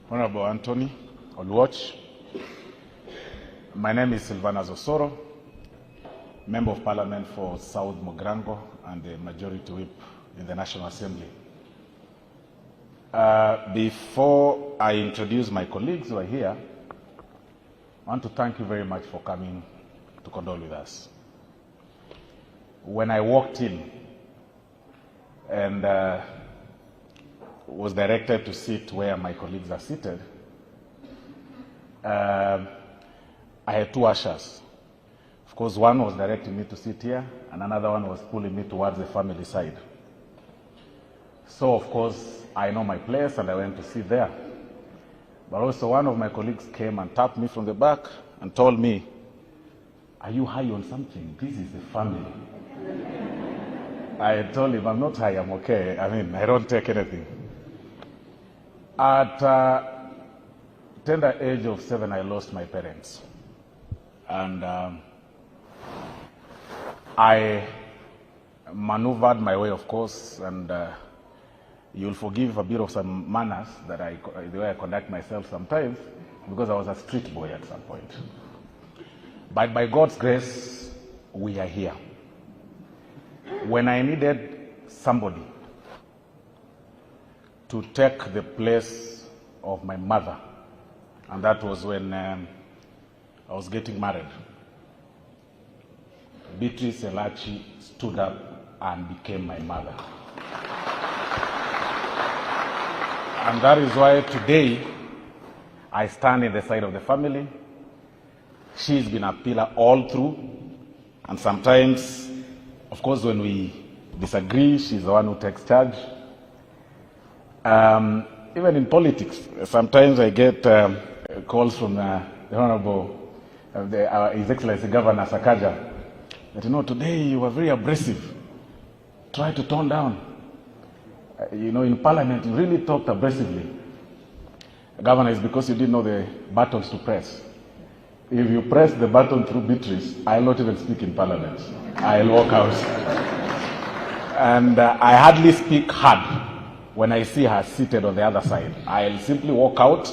Honorable Anthony Oluoch. My name is Hon Osoro, Member of Parliament for South Mogrango and the Majority Whip in the National Assembly. Before I introduce my colleagues who are here, I want to thank you very much for coming to condole with us. When I walked in and was directed to sit where my colleagues are seated, I had two ushers. Of course, one was directing me to sit here, and another one was pulling me towards the family side. So, of course, I know my place, and I went to sit there. But also, one of my colleagues came and tapped me from the back and told me, "Are you high on something? This is the family." I told him, "I'm not high, I'm okay. I mean, I don't take anything." At tender age of 7, I lost my parents. And I maneuvered my way, of course, and you'll forgive a bit of some manners that the way I conduct myself sometimes, because I was a street boy at some point. But by God's grace, we are here. When I needed somebody to take the place of my mother, and that was when I was getting married, Beatrice Elachi stood up and became my mother. And that is why today I stand in the side of the family. She's been a pillar all through, and sometimes, of course, when we disagree, she's the one who takes charge. Even in politics, sometimes I get calls from the Honorable, His Excellency Governor Sakaja, that, today you were very abrasive. Try to tone down. In Parliament, you really talked abrasively. Governor, it's because you didn't know the buttons to press. If you press the button through Beatrice, I'll not even speak in Parliament. I'll walk out. And I hardly speak hard when I see her seated on the other side. I'll simply walk out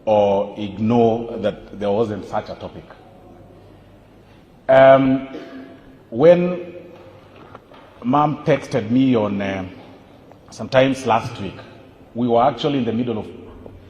or ignore that there wasn't such a topic. When Mom texted me on sometimes last week, we were actually in the middle of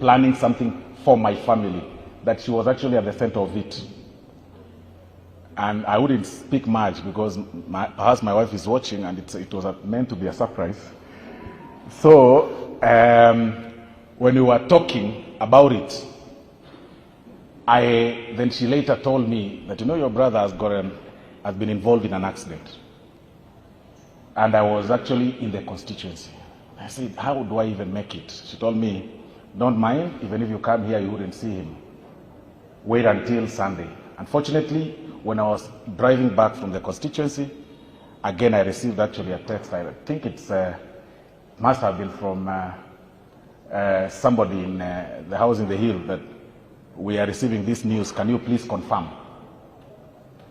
planning something for my family, that she was actually at the center of it. And I wouldn't speak much because perhaps my wife is watching, and it was meant to be a surprise. So when we were talking about it, then she later told me that, your brother has been involved in an accident. And I was actually in the constituency. I said, how do I even make it? She told me, don't mind, even if you come here, you wouldn't see him. Wait until Sunday. Unfortunately, when I was driving back from the constituency, again, I received actually a text. I think it must have been from somebody in the house in the hill that we are receiving this news. Can you please confirm?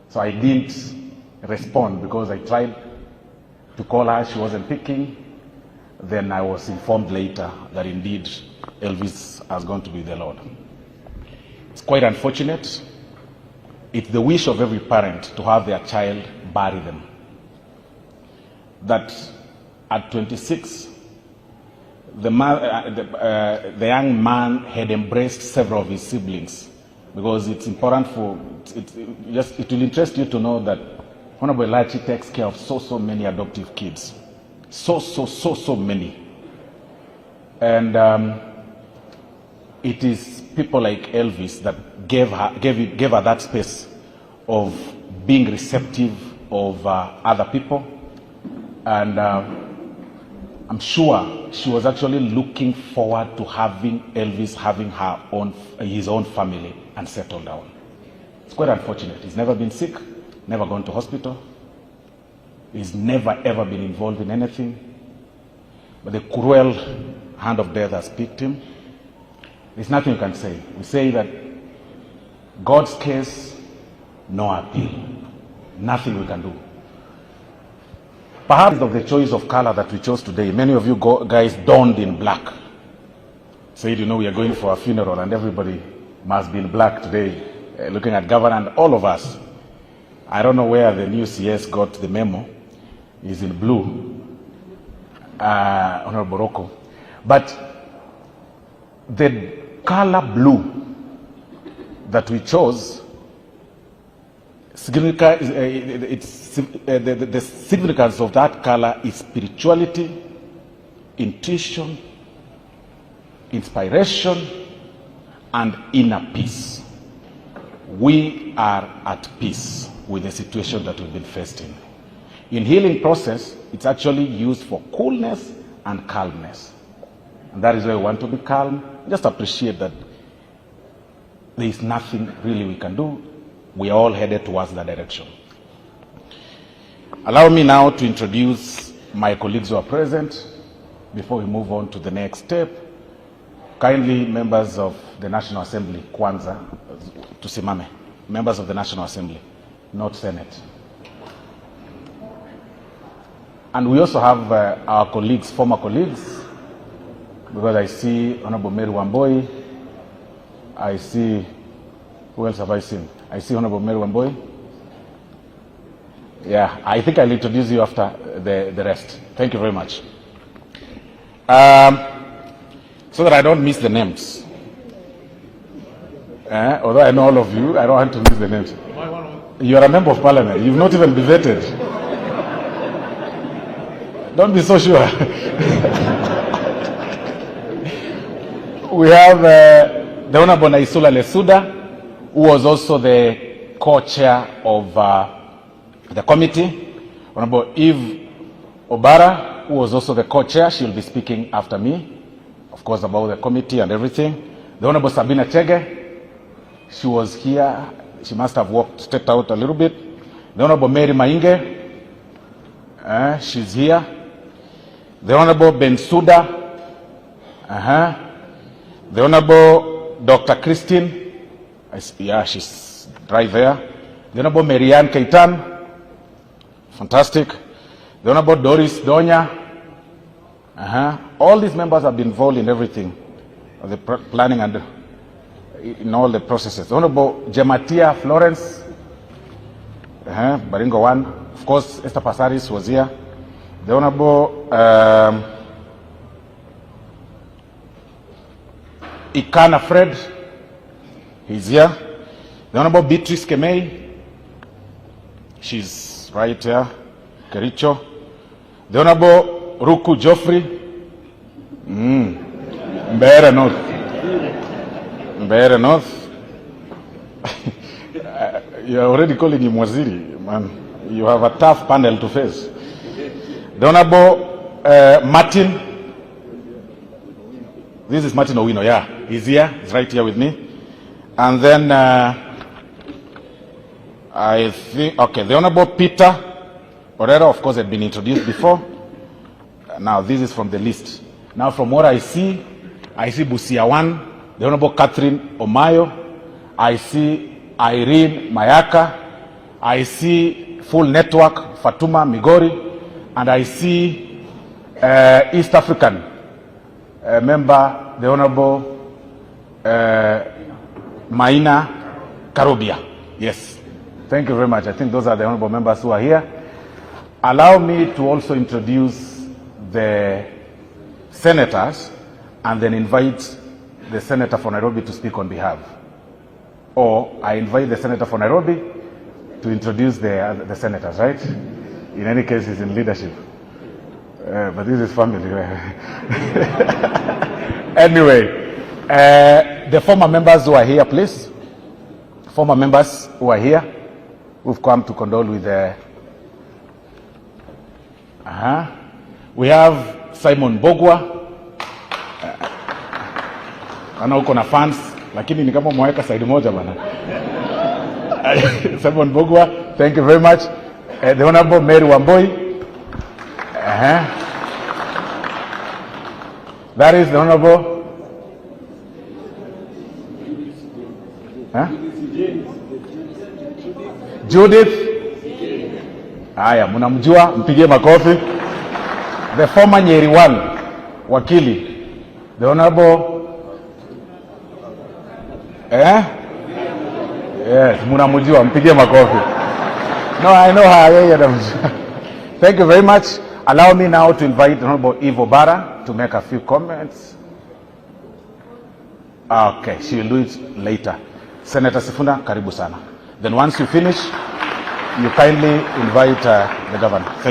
So I didn't respond because I tried to call her. She wasn't picking. Then I was informed later that indeed Elvis has gone to be the Lord. It's quite unfortunate. It's the wish of every parent to have their child bury them. That at 26, the young man had embraced several of his siblings, because it's important it will interest you to know that Honorable Elachi takes care of so many adoptive kids. So many. And it is people like Elvis that gave her that space of being receptive of other people. And I'm sure she was actually looking forward to having Elvis having his own family and settle down. It's quite unfortunate. He's never been sick, never gone to hospital. He's never ever been involved in anything. But the cruel hand of death has picked him. There's nothing you can say. We say that God's case, no appeal. Nothing we can do. Perhaps of the choice of color that we chose today, many of you guys donned in black. said, you know, we are going for a funeral and everybody must be in black today, looking at governor and all of us. I don't know where the new CS got the memo. He's in blue, Honorable Rocco. But the color blue that we chose, the significance of that color is spirituality, intuition, inspiration, and inner peace. We are at peace with the situation that we've been faced in. In healing process, it's actually used for coolness and calmness. And that is why we want to be calm. Just appreciate that there is nothing really we can do. We are all headed towards that direction. Allow me now to introduce my colleagues who are present before we move on to the next step. Kindly, members of the National Assembly, Kwanza, tusimame. Members of the National Assembly, not Senate. And we also have our colleagues, former colleagues, because I see Honorable Mary Wamboi, I see, who else have I seen? I see Honorable Mary Wamboi. Yeah, I think I'll introduce you after the rest. Thank you very much. So that I don't miss the names. Although I know all of you, I don't want to miss the names. You are a member of parliament. You've not even been vetted. Don't be so sure. We have the Honorable Naisula Lesuda, who was also the co-chair of the committee. Honorable Eve Obara, who was also the co-chair. She'll be speaking after me, of course, about the committee and everything. The Honorable Sabina Chege, she was here. She must have stepped out a little bit. The Honorable Mary Mainge, she's here. The Honorable Bensouda, the Honorable Dr. Christine, yeah, she's right there. The Honorable Marianne Keitan, fantastic. The Honorable Doris Donya, all these members have been involved in everything, the planning and in all the processes. The Honorable Gematia Florence, Baringo 1, of course, Esther Pasaris was here. The Honorable Ikana Fred, he's here. The Honorable Beatrice Kemei, she's right here. Kericho. The Honorable Ruku Joffrey, Mbeere North. Mbeere North. You're already calling him Waziri, man. You have a tough panel to face. The Honorable Martin. This is Martin Owino, yeah. He's here, he's right here with me. And then I think, okay, the Honorable Peter Orero, of course, had been introduced before. Now, this is from the list. Now, from what I see Busia 1, the Honorable Catherine Omayo, I see Irene Mayaka, I see Full Network, Fatuma Migori, and I see East African member, the Honorable Maina Karobia. Yes, thank you very much. I think those are the honorable members who are here. Allow me to also introduce the senators and then invite the senator for Nairobi to speak on behalf. Or I invite the senator for Nairobi to introduce the senators, right? In any case, he's in leadership. But this is family. Anyway, the former members who are here, please. Former members who are here, who've come to condole with the... We have Simon Bogwa. Ana uko na fans, lakini ni kama mweka side moja bana. Simon Bogwa, thank you very much. The Honorable Mary Wamboi. That is the Honorable Judith. Haya, mnamjua, mpigie makofi. The former Nyeri 1 wakili, the Honorable Yes, munamujua, mpigie makofi. No, I know her. Thank you very much. Allow me now to invite Honorable Ivo Bara to make a few comments. Okay, she will do it later. Senator Sifuna, karibu sana. Then once you finish, you kindly invite the governor. Thank you.